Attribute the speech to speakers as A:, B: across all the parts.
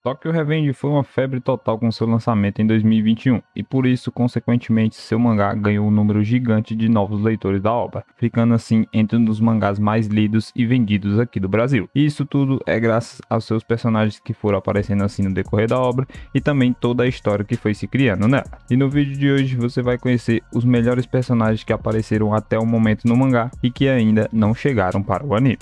A: Tokyo Revenge foi uma febre total com seu lançamento em 2021 e por isso, consequentemente, seu mangá ganhou um número gigante de novos leitores da obra, ficando assim entre um dos mangás mais lidos e vendidos aqui do Brasil. E isso tudo é graças aos seus personagens que foram aparecendo assim no decorrer da obra e também toda a história que foi se criando nela. E no vídeo de hoje você vai conhecer os melhores personagens que apareceram até o momento no mangá e que ainda não chegaram para o anime.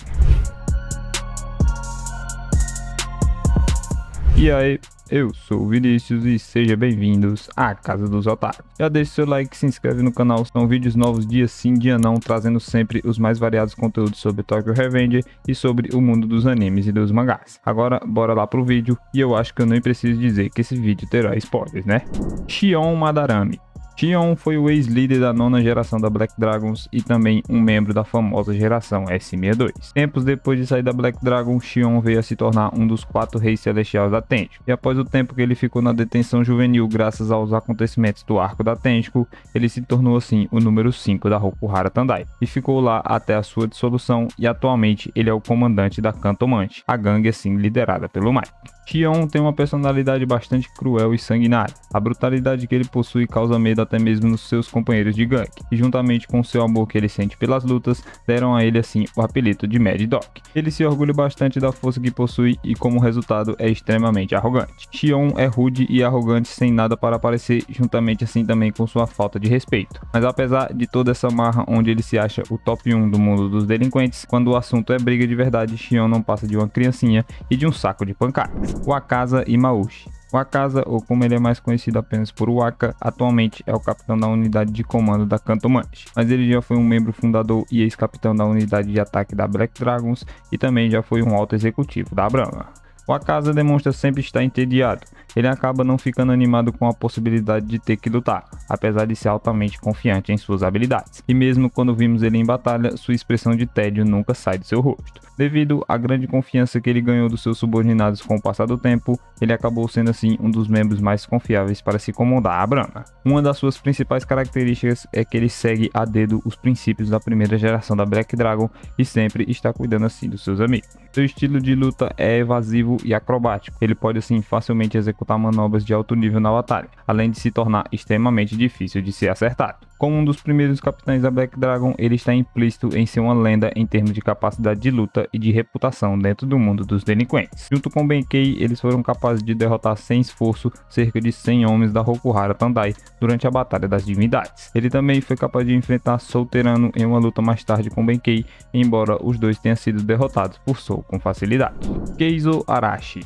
A: E aí, eu sou o Vinícius e sejam bem-vindos à Casa dos Otakus. Já deixa seu like, se inscreve no canal, são vídeos novos dia sim, dia não, trazendo sempre os mais variados conteúdos sobre Tokyo Revenge e sobre o mundo dos animes e dos mangás. Agora, bora lá pro vídeo, e eu acho que eu nem preciso dizer que esse vídeo terá spoilers, né? Shion Madarame. Shion foi o ex-líder da nona geração da Black Dragons e também um membro da famosa geração S62. Tempos depois de sair da Black Dragon, Shion veio a se tornar um dos 4 reis celestiais da Tenshinko. E após o tempo que ele ficou na detenção juvenil graças aos acontecimentos do arco da Tenshinko, ele se tornou assim o número 5 da Rokuhara Tandai e ficou lá até a sua dissolução, e atualmente ele é o comandante da Kantomanchi, a gangue assim liderada pelo Mike. Shion tem uma personalidade bastante cruel e sanguinária. A brutalidade que ele possui causa medo até mesmo nos seus companheiros de gangue, e juntamente com o seu amor que ele sente pelas lutas, deram a ele assim o apelido de Mad Dog. Ele se orgulha bastante da força que possui e como resultado é extremamente arrogante. Shion é rude e arrogante sem nada para aparecer, juntamente assim também com sua falta de respeito. Mas apesar de toda essa marra onde ele se acha o top 1 do mundo dos delinquentes, quando o assunto é briga de verdade, Shion não passa de uma criancinha e de um saco de pancadas. Wakasa Imaushi. Wakasa, ou como ele é mais conhecido apenas por Waka, atualmente é o capitão da unidade de comando da Kantomanchi, mas ele já foi um membro fundador e ex-capitão da unidade de ataque da Black Dragons e também já foi um alto executivo da Brahma. Wakasa demonstra sempre estar entediado. Ele acaba não ficando animado com a possibilidade de ter que lutar, apesar de ser altamente confiante em suas habilidades. E mesmo quando vimos ele em batalha, sua expressão de tédio nunca sai do seu rosto. Devido à grande confiança que ele ganhou dos seus subordinados com o passar do tempo, ele acabou sendo assim um dos membros mais confiáveis para se comandar a Brahma. Uma das suas principais características é que ele segue a dedo os princípios da primeira geração da Black Dragon e sempre está cuidando assim dos seus amigos. Seu estilo de luta é evasivo e acrobático. Ele pode assim facilmente executar manobras de alto nível na batalha, além de se tornar extremamente difícil de ser acertado. Como um dos primeiros capitães da Black Dragon, ele está implícito em ser uma lenda em termos de capacidade de luta e de reputação dentro do mundo dos delinquentes. Junto com Benkei, eles foram capazes de derrotar sem esforço cerca de 100 homens da Rokuhara Tandai durante a Batalha das Divindades. Ele também foi capaz de enfrentar Soul Terano em uma luta mais tarde com Benkei, embora os dois tenham sido derrotados por Soul com facilidade. Keizo Arashi.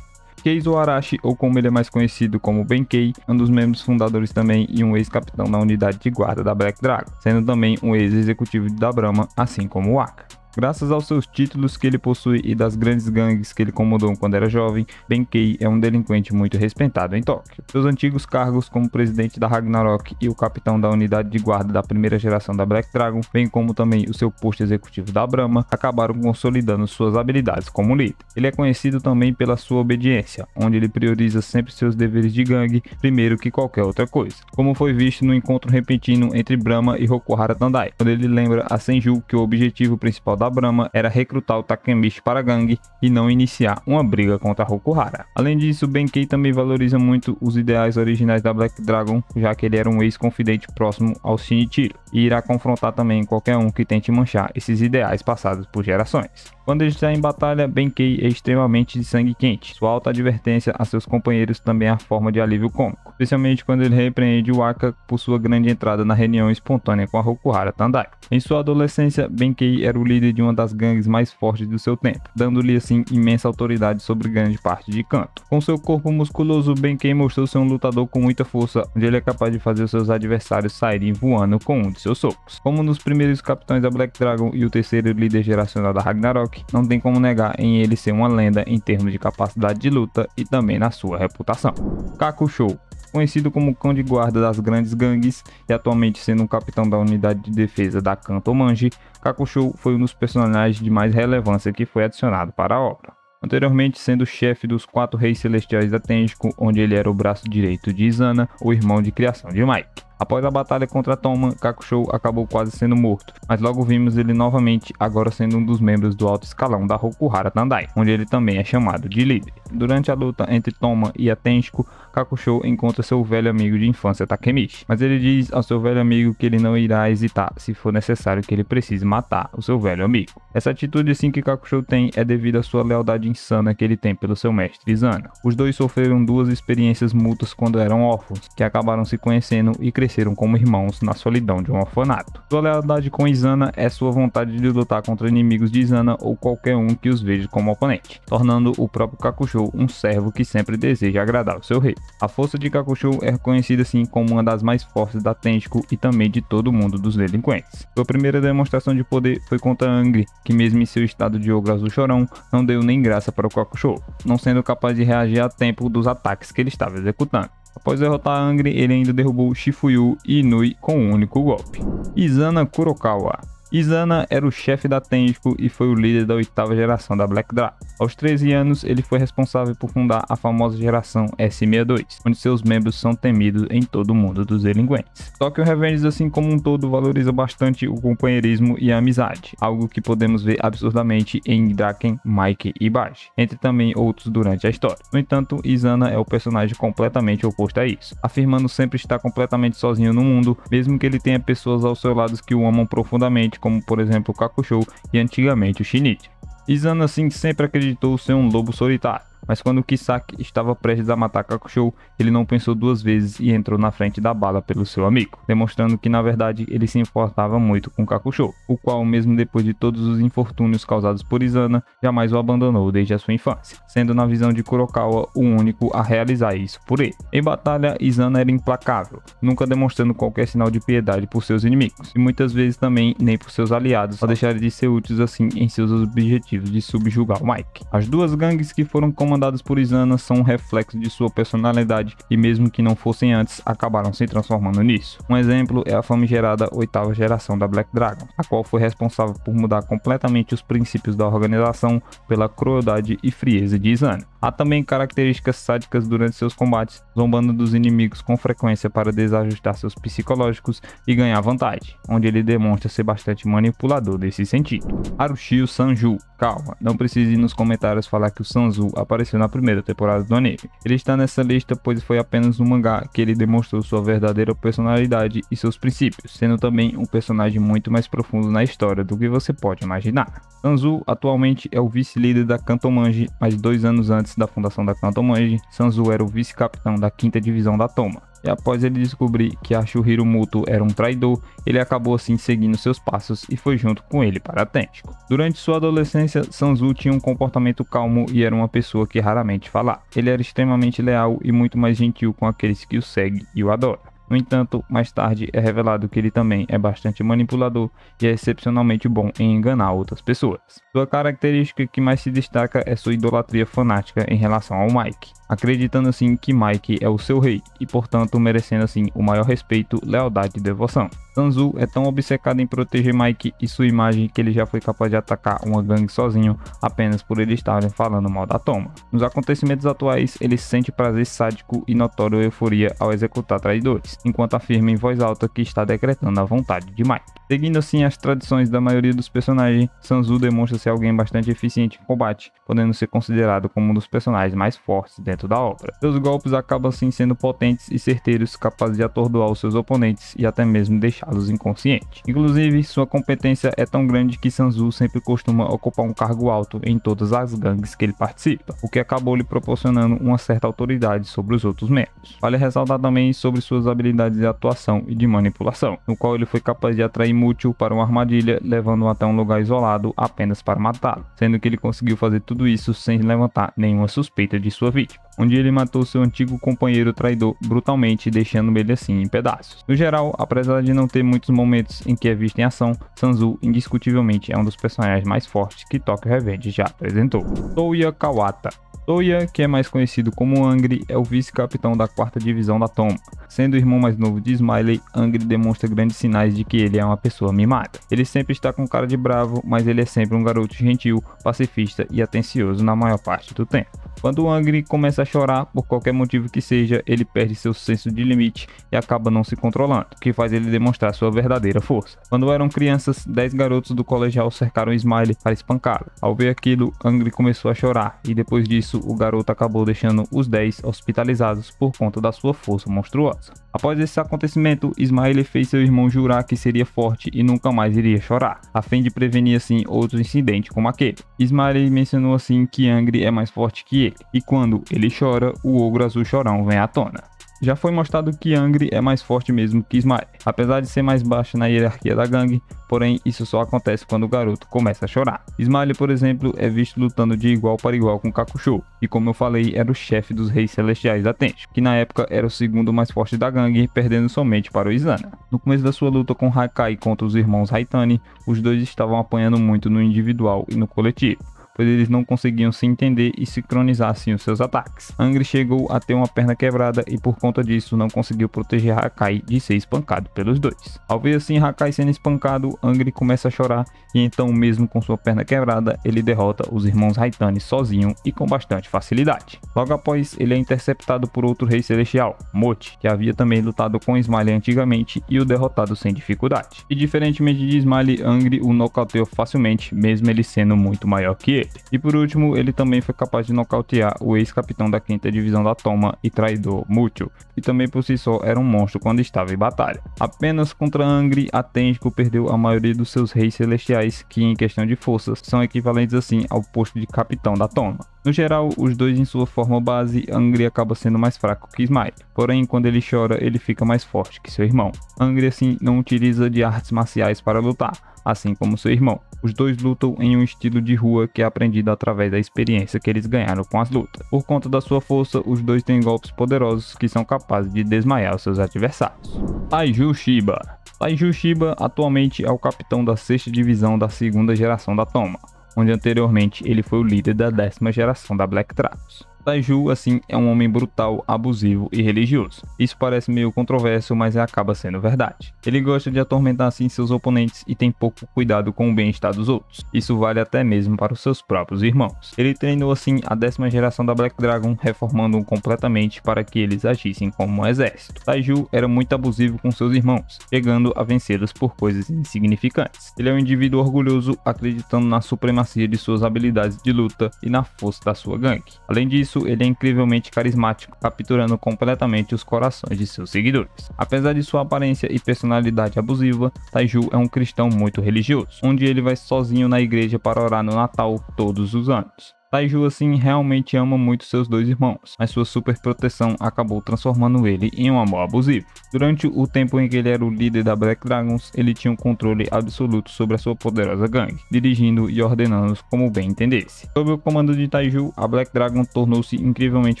A: Keizo Arashi, ou como ele é mais conhecido como Benkei, é um dos membros fundadores também e um ex-capitão da unidade de guarda da Black Dragon, sendo também um ex-executivo da Brahma, assim como Waka. Graças aos seus títulos que ele possui e das grandes gangues que ele comandou quando era jovem, Benkei é um delinquente muito respeitado em Tóquio. Seus antigos cargos como presidente da Ragnarok e o capitão da unidade de guarda da primeira geração da Black Dragon, bem como também o seu posto executivo da Brahma, acabaram consolidando suas habilidades como líder. Ele é conhecido também pela sua obediência, onde ele prioriza sempre seus deveres de gangue primeiro que qualquer outra coisa, como foi visto no encontro repentino entre Brahma e Rokuhara Tandai, quando ele lembra a Senju que o objetivo principal da Brahma era recrutar o Takemichi para a gangue e não iniciar uma briga contra a Rokuhara. Além disso, Benkei também valoriza muito os ideais originais da Black Dragon, já que ele era um ex-confidente próximo ao Shinichiro, e irá confrontar também qualquer um que tente manchar esses ideais passados por gerações. Quando ele está em batalha, Benkei é extremamente de sangue quente. Sua alta advertência a seus companheiros também é a forma de alívio cômico, especialmente quando ele repreende Waka por sua grande entrada na reunião espontânea com a Rokuhara Tandai. Em sua adolescência, Benkei era o líder de uma das gangues mais fortes do seu tempo, dando-lhe assim imensa autoridade sobre grande parte de Kanto. Com seu corpo musculoso, Benkei mostrou ser um lutador com muita força, onde ele é capaz de fazer seus adversários saírem voando com um de seus socos. Como um dos primeiros capitães da Black Dragon e o terceiro líder geracional da Ragnarok, não tem como negar em ele ser uma lenda em termos de capacidade de luta e também na sua reputação. Kakushou. Conhecido como cão de guarda das grandes gangues e atualmente sendo um capitão da unidade de defesa da Kantomanchi, Kakushou foi um dos personagens de mais relevância que foi adicionado para a obra. Anteriormente sendo chefe dos 4 reis celestiais da Tenshinko, onde ele era o braço direito de Izana, o irmão de criação de Mike. Após a batalha contra Toma, Kakushou acabou quase sendo morto, mas logo vimos ele novamente, agora sendo um dos membros do alto escalão da Rokuhara Tandai, onde ele também é chamado de líder. Durante a luta entre Toma e a Tenchiko, Kakushou encontra seu velho amigo de infância Takemichi, mas ele diz ao seu velho amigo que ele não irá hesitar se for necessário que ele precise matar o seu velho amigo. Essa atitude assim que Kakushou tem é devido à sua lealdade insana que ele tem pelo seu mestre Izana. Os dois sofreram duas experiências mútuas quando eram órfãos, que acabaram se conhecendo e cresceram como irmãos na solidão de um orfanato. Sua lealdade com Izana é sua vontade de lutar contra inimigos de Izana ou qualquer um que os veja como oponente, tornando o próprio Kakushou um servo que sempre deseja agradar o seu rei. A força de Kakushou é reconhecida assim como uma das mais fortes da Tenchiko e também de todo o mundo dos delinquentes. Sua primeira demonstração de poder foi contra Angry, que mesmo em seu estado de ogro azul chorão, não deu nem graça para o Kakushou, não sendo capaz de reagir a tempo dos ataques que ele estava executando. Após derrotar Angry, ele ainda derrubou Shifuyu e Inui com um único golpe. Izana Kurokawa. Izana era o chefe da Tenchiko e foi o líder da 8ª geração da Black Dragon. Aos 13 anos, ele foi responsável por fundar a famosa geração S62, onde seus membros são temidos em todo o mundo dos delinquentes. Tokyo Revengers, assim como um todo, valoriza bastante o companheirismo e a amizade, algo que podemos ver absurdamente em Draken, Mike e Baji, entre também outros durante a história. No entanto, Izana é o personagem completamente oposto a isso, afirmando sempre estar completamente sozinho no mundo, mesmo que ele tenha pessoas ao seu lado que o amam profundamente, como por exemplo o Kakushou e antigamente o Shinichi. Izana assim sempre acreditou ser um lobo solitário, mas quando Kisaki estava prestes a matar Kakushou, ele não pensou duas vezes e entrou na frente da bala pelo seu amigo, demonstrando que na verdade ele se importava muito com Kakushou, o qual mesmo depois de todos os infortúnios causados por Izana, jamais o abandonou desde a sua infância, sendo na visão de Kurokawa o único a realizar isso por ele. Em batalha, Izana era implacável, nunca demonstrando qualquer sinal de piedade por seus inimigos, e muitas vezes também nem por seus aliados, ao deixar de ser úteis assim em seus objetivos de subjugar o Mike. As duas gangues que foram comandadas por Izana são um reflexo de sua personalidade e mesmo que não fossem antes, acabaram se transformando nisso. Um exemplo é a famigerada 8ª geração da Black Dragon, a qual foi responsável por mudar completamente os princípios da organização pela crueldade e frieza de Izana. Há também características sádicas durante seus combates, zombando dos inimigos com frequência para desajustar seus psicológicos e ganhar vantagem, onde ele demonstra ser bastante manipulador nesse sentido. Harushio Sanju. Calma, não precise ir nos comentários falar que o Sanzu apareceu na primeira temporada do anime. Ele está nessa lista pois foi apenas no mangá que ele demonstrou sua verdadeira personalidade e seus princípios, sendo também um personagem muito mais profundo na história do que você pode imaginar. Sanzu atualmente é o vice-líder da Kantomanji, mas 2 anos antes da fundação da Kantomanji, Sanzu era o vice-capitão da 5ª divisão da Toma. E após ele descobrir que Ashuhiro Muto era um traidor, ele acabou assim seguindo seus passos e foi junto com ele para a Tenchiko. Durante sua adolescência, Sanzu tinha um comportamento calmo e era uma pessoa que raramente falava. Ele era extremamente leal e muito mais gentil com aqueles que o seguem e o adoram. No entanto, mais tarde é revelado que ele também é bastante manipulador e é excepcionalmente bom em enganar outras pessoas. Sua característica que mais se destaca é sua idolatria fanática em relação ao Mike, acreditando assim que Mike é o seu rei e portanto merecendo assim o maior respeito, lealdade e devoção. Sanzu é tão obcecado em proteger Mike e sua imagem que ele já foi capaz de atacar uma gangue sozinho apenas por eles estarem falando mal da Toma. Nos acontecimentos atuais, ele sente prazer sádico e notório euforia ao executar traidores, enquanto afirma em voz alta que está decretando a vontade de Mike. Seguindo assim as tradições da maioria dos personagens, Sanzu demonstra ser alguém bastante eficiente em combate, podendo ser considerado como um dos personagens mais fortes dentro da obra. Seus golpes acabam assim sendo potentes e certeiros, capazes de atordoar os seus oponentes e até mesmo deixá-los inconscientes. Inclusive, sua competência é tão grande que Sanzu sempre costuma ocupar um cargo alto em todas as gangues que ele participa, o que acabou lhe proporcionando uma certa autoridade sobre os outros membros. Vale ressaltar também sobre suas habilidades de atuação e de manipulação, no qual ele foi capaz de atrair Mútil para uma armadilha, levando-o até um lugar isolado apenas para matá-lo, sendo que ele conseguiu fazer tudo isso sem levantar nenhuma suspeita de sua vítima, onde ele matou seu antigo companheiro traidor brutalmente, deixando ele assim em pedaços. No geral, apesar de não ter muitos momentos em que é visto em ação, Sanzu indiscutivelmente é um dos personagens mais fortes que Tokyo Revengers já apresentou. Touya Kawata. Touya, que é mais conhecido como Angry, é o vice-capitão da 4ª divisão da Toma, Sendo o irmão mais novo de Smiley, Angry demonstra grandes sinais de que ele é uma pessoa mimada. Ele sempre está com cara de bravo, mas ele é sempre um garoto gentil, pacifista e atencioso na maior parte do tempo. Quando o Angry começa a chorar, por qualquer motivo que seja, ele perde seu senso de limite e acaba não se controlando, o que faz ele demonstrar sua verdadeira força. Quando eram crianças, 10 garotos do colegial cercaram Smiley para espancá-lo. Ao ver aquilo, Angry começou a chorar e depois disso, o garoto acabou deixando os 10 hospitalizados por conta da sua força monstruosa. Após esse acontecimento, Smiley fez seu irmão jurar que seria forte e nunca mais iria chorar, a fim de prevenir assim outro incidente como aquele. Smiley mencionou assim que Angry é mais forte que ele, e quando ele chora, o ogro azul chorão vem à tona. Já foi mostrado que Angry é mais forte mesmo que Smiley, apesar de ser mais baixo na hierarquia da gangue, porém isso só acontece quando o garoto começa a chorar. Smiley, por exemplo, é visto lutando de igual para igual com Kakusho, e como eu falei, era o chefe dos Reis Celestiais da Tenchi, que na época era o segundo mais forte da gangue, perdendo somente para o Izana. No começo da sua luta com Hakai contra os irmãos Haitani, os dois estavam apanhando muito no individual e no coletivo, pois eles não conseguiam se entender e sincronizar assim os seus ataques. Angry chegou a ter uma perna quebrada e por conta disso não conseguiu proteger Hakai de ser espancado pelos dois. Ao ver assim Hakai sendo espancado, Angry começa a chorar e então mesmo com sua perna quebrada, ele derrota os irmãos Haitani sozinho e com bastante facilidade. Logo após, ele é interceptado por outro rei celestial, Mochi, que havia também lutado com Smiley antigamente e o derrotado sem dificuldade. E diferentemente de Smiley, Angry o nocauteou facilmente, mesmo ele sendo muito maior que ele. E por último, ele também foi capaz de nocautear o ex-capitão da 5ª divisão da Toma e traidor Mucho, que também por si só era um monstro quando estava em batalha. Apenas contra Angry, a Tenjiku perdeu a maioria dos seus reis celestiais, que em questão de forças são equivalentes assim ao posto de capitão da Toma. No geral, os dois em sua forma base, Angry acaba sendo mais fraco que Smiley, porém quando ele chora, ele fica mais forte que seu irmão. Angry assim não utiliza de artes marciais para lutar, assim como seu irmão. Os dois lutam em um estilo de rua que é aprendido através da experiência que eles ganharam com as lutas. Por conta da sua força, os dois têm golpes poderosos que são capazes de desmaiar os seus adversários. Taiju Shiba. Taiju Shiba atualmente é o capitão da 6ª divisão da 2ª geração da Toma, onde anteriormente ele foi o líder da 10ª geração da Black Dragons. Taiju, assim, é um homem brutal, abusivo e religioso. Isso parece meio controverso, mas acaba sendo verdade. Ele gosta de atormentar assim seus oponentes e tem pouco cuidado com o bem-estar dos outros. Isso vale até mesmo para os seus próprios irmãos. Ele treinou assim a 10ª geração da Black Dragon, reformando-o completamente para que eles agissem como um exército. Taiju era muito abusivo com seus irmãos, chegando a vencê-los por coisas insignificantes. Ele é um indivíduo orgulhoso, acreditando na supremacia de suas habilidades de luta e na força da sua gangue. Além disso, ele é incrivelmente carismático, capturando completamente os corações de seus seguidores. Apesar de sua aparência e personalidade abusiva, Taiju é um cristão muito religioso, onde ele vai sozinho na igreja para orar no Natal todos os anos. Taiju assim realmente ama muito seus dois irmãos, mas sua super proteção acabou transformando ele em um amor abusivo. Durante o tempo em que ele era o líder da Black Dragons, ele tinha um controle absoluto sobre a sua poderosa gangue, dirigindo e ordenando-os como bem entendesse. Sob o comando de Taiju, a Black Dragon tornou-se incrivelmente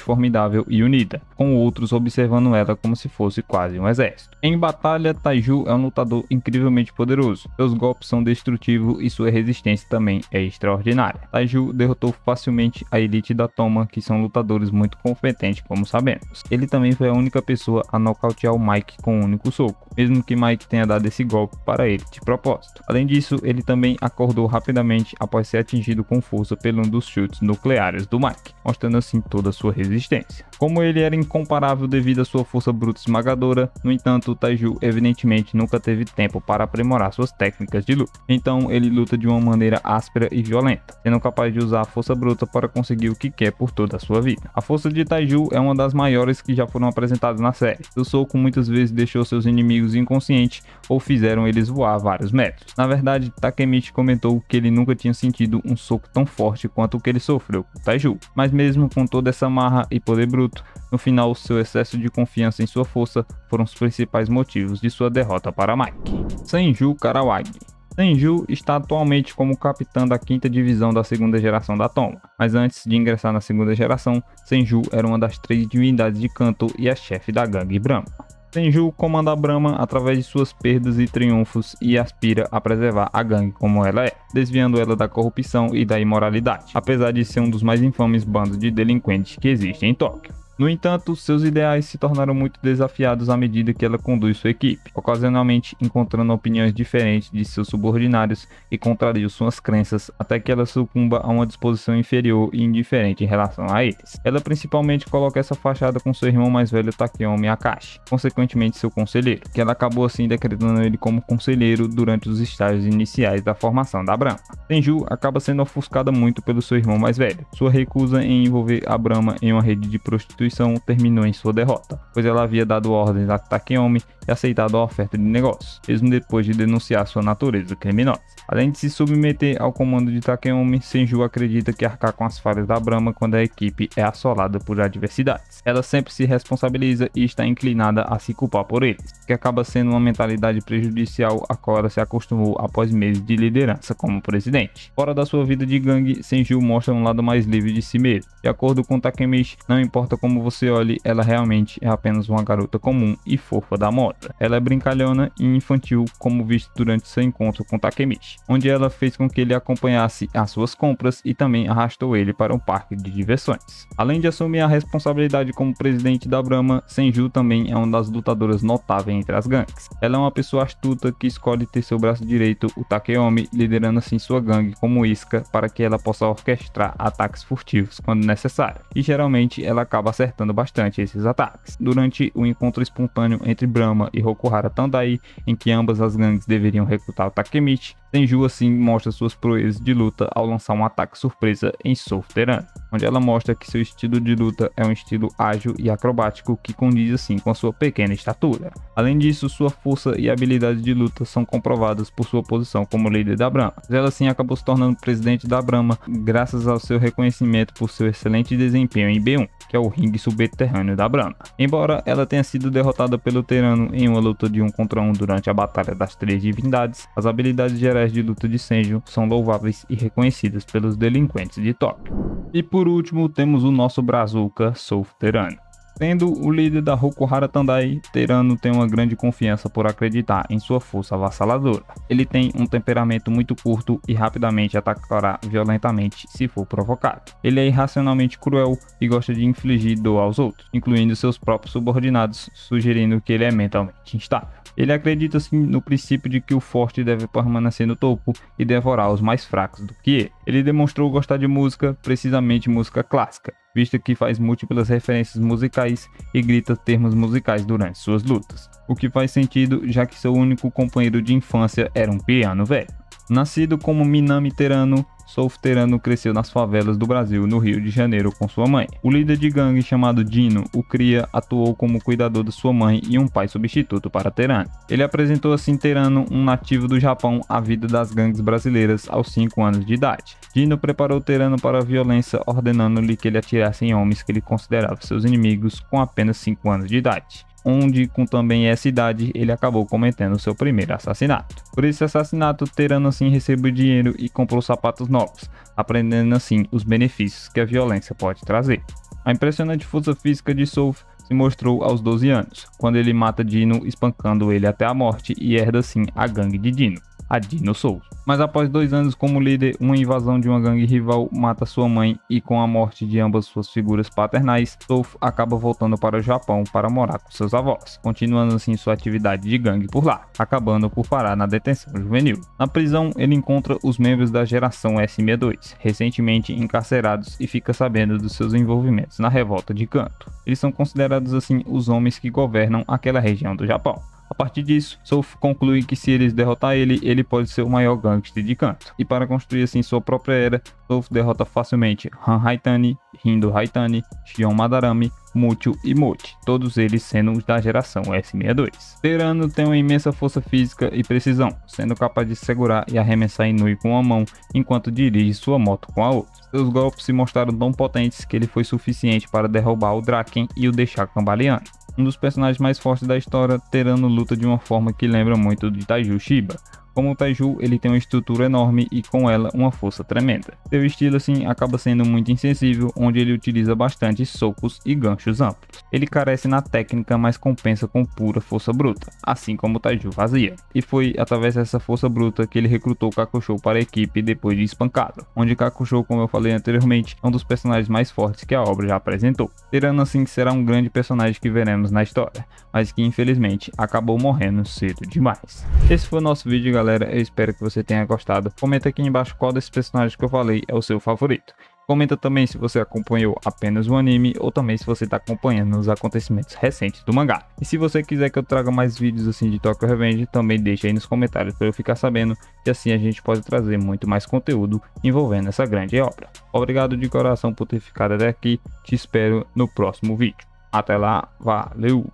A: formidável e unida, com outros observando ela como se fosse quase um exército. Em batalha, Taiju é um lutador incrivelmente poderoso, seus golpes são destrutivos e sua resistência também é extraordinária. Taiju derrotou facilmente a elite da Toma, que são lutadores muito competentes, como sabemos. Ele também foi a única pessoa a nocautear o Mike com um único soco, mesmo que Mike tenha dado esse golpe para ele de propósito. Além disso, ele também acordou rapidamente após ser atingido com força por um dos chutes nucleares do Mike, mostrando assim toda a sua resistência. Como ele era incomparável devido à sua força bruta esmagadora, no entanto, Taiju evidentemente nunca teve tempo para aprimorar suas técnicas de luta. Então ele luta de uma maneira áspera e violenta, sendo capaz de usar a força bruta para conseguir o que quer por toda a sua vida. A força de Taiju é uma das maiores que já foram apresentadas na série. O soco muitas vezes deixou seus inimigos inconscientes ou fizeram eles voar vários metros. Na verdade, Takemichi comentou que ele nunca tinha sentido um soco tão forte quanto o que ele sofreu com Taiju. Mas mesmo com toda essa marra e poder bruto, no final seu excesso de confiança em sua força foram os principais motivos de sua derrota para Mike. Senju Karawagi. Senju está atualmente como capitão da 5ª divisão da 2ª geração da Toma, mas antes de ingressar na 2ª geração, Senju era uma das 3 divindades de Kanto e a chefe da gangue Brahma. Senju comanda a Brahma através de suas perdas e triunfos e aspira a preservar a gangue como ela é, desviando ela da corrupção e da imoralidade, apesar de ser um dos mais infames bandos de delinquentes que existem em Tóquio. No entanto, seus ideais se tornaram muito desafiados à medida que ela conduz sua equipe, ocasionalmente encontrando opiniões diferentes de seus subordinados e contrariam suas crenças até que ela sucumba a uma disposição inferior e indiferente em relação a eles. Ela principalmente coloca essa fachada com seu irmão mais velho Takeyomi Akashi, consequentemente seu conselheiro, que ela acabou assim decretando ele como conselheiro durante os estágios iniciais da formação da Brahma. Senju acaba sendo ofuscada muito pelo seu irmão mais velho. Sua recusa em envolver a Brahma em uma rede de prostituição terminou em sua derrota, pois ela havia dado ordens a Takeyomi e aceitado a oferta de negócio, mesmo depois de denunciar sua natureza criminosa. Além de se submeter ao comando de Takeyomi, Senju acredita que arcar com as falhas da Brahma quando a equipe é assolada por adversidades. Ela sempre se responsabiliza e está inclinada a se culpar por eles, que acaba sendo uma mentalidade prejudicial a qual ela se acostumou após meses de liderança como presidente. Fora da sua vida de gangue, Senju mostra um lado mais livre de si mesmo. De acordo com Takemichi, não importa como você olhe, ela realmente é apenas uma garota comum e fofa da moda. Ela é brincalhona e infantil, como visto durante seu encontro com Takemichi, onde ela fez com que ele acompanhasse as suas compras e também arrastou ele para um parque de diversões. Além de assumir a responsabilidade como presidente da Brahma, Senju também é uma das lutadoras notáveis entre as gangues. Ela é uma pessoa astuta que escolhe ter seu braço direito, o Takeyomi, liderando assim sua gangue como isca para que ela possa orquestrar ataques furtivos quando necessário, e geralmente ela acaba acertando bastante esses ataques. Durante o encontro espontâneo entre Brahma e Hokuhara Tandai, em que ambas as gangues deveriam recrutar o Takemichi, Senju assim mostra suas proezas de luta ao lançar um ataque surpresa em Soul Terano, onde ela mostra que seu estilo de luta é um estilo ágil e acrobático que condiz assim com a sua pequena estatura. Além disso, sua força e habilidade de luta são comprovadas por sua posição como líder da Brahma. Ela assim acabou se tornando presidente da Brahma graças ao seu reconhecimento por seu excelente desempenho em B1, que é o ringue subterrâneo da Brahma. Embora ela tenha sido derrotada pelo Terano em uma luta de 1 contra 1 durante a Batalha das Três Divindades, as habilidades gerais de luta de Senju são louváveis e reconhecidas pelos delinquentes de Tóquio. E por último, temos o nosso brazuca Soul Terano. Sendo o líder da Hokuhara Tandai, Terano tem uma grande confiança por acreditar em sua força avassaladora. Ele tem um temperamento muito curto e rapidamente atacará violentamente se for provocado. Ele é irracionalmente cruel e gosta de infligir dor aos outros, incluindo seus próprios subordinados, sugerindo que ele é mentalmente instável. Ele acredita sim no princípio de que o forte deve permanecer no topo e devorar os mais fracos do que ele. Ele demonstrou gostar de música, precisamente música clássica, visto que faz múltiplas referências musicais e grita termos musicais durante suas lutas, o que faz sentido já que seu único companheiro de infância era um piano velho. Nascido como Minami Terano, Soul Terano cresceu nas favelas do Brasil, no Rio de Janeiro, com sua mãe. O líder de gangue chamado Dino o cria, atuou como cuidador de sua mãe e um pai substituto para Terano. Ele apresentou assim Terano, um nativo do Japão, à vida das gangues brasileiras aos 5 anos de idade. Dino preparou Terano para a violência, ordenando-lhe que ele atirasse em homens que ele considerava seus inimigos com apenas 5 anos de idade, onde, com também essa idade, ele acabou cometendo seu primeiro assassinato. Por esse assassinato, Terano assim recebeu dinheiro e comprou sapatos novos, aprendendo assim os benefícios que a violência pode trazer. A impressionante força física de Soul se mostrou aos 12 anos, quando ele mata Dino espancando ele até a morte e herda assim a gangue de Dino, a Dino Soul. Mas após 2 anos como líder, uma invasão de uma gangue rival mata sua mãe e com a morte de ambas suas figuras paternais, Soul acaba voltando para o Japão para morar com seus avós, continuando assim sua atividade de gangue por lá, acabando por parar na detenção juvenil. Na prisão, ele encontra os membros da geração S62, recentemente encarcerados, e fica sabendo dos seus envolvimentos na revolta de Kanto. Eles são considerados assim os homens que governam aquela região do Japão. A partir disso, Soul conclui que se eles derrotar ele, ele pode ser o maior gangster de Kanto. E para construir assim sua própria era, Soul derrota facilmente Han Haitani, Rindo Haitani, Shion Madarame, Mucho e Mochi, todos eles sendo os da geração S62. Terano tem uma imensa força física e precisão, sendo capaz de segurar e arremessar Inui com uma mão, enquanto dirige sua moto com a outra. Seus golpes se mostraram tão potentes que ele foi suficiente para derrubar o Draken e o deixar cambaleando. Um dos personagens mais fortes da história, Terano luta de uma forma que lembra muito de Taiju Shiba, Como o Taiju, ele tem uma estrutura enorme e com ela uma força tremenda. Seu estilo assim acaba sendo muito insensível, onde ele utiliza bastante socos e ganchos amplos. Ele carece na técnica, mas compensa com pura força bruta, assim como o Taiju fazia. E foi através dessa força bruta que ele recrutou Kakusho para a equipe depois de espancado, onde Kakusho, como eu falei anteriormente, é um dos personagens mais fortes que a obra já apresentou. Tirando assim que será um grande personagem que veremos na história, mas que infelizmente acabou morrendo cedo demais. Esse foi o nosso vídeo, galera. Eu espero que você tenha gostado. Comenta aqui embaixo qual desses personagens que eu falei é o seu favorito. Comenta também se você acompanhou apenas o anime ou também se você está acompanhando os acontecimentos recentes do mangá. E se você quiser que eu traga mais vídeos assim de Tokyo Revenge, também deixa aí nos comentários para eu ficar sabendo, e assim a gente pode trazer muito mais conteúdo envolvendo essa grande obra. Obrigado de coração por ter ficado até aqui, te espero no próximo vídeo. Até lá, valeu!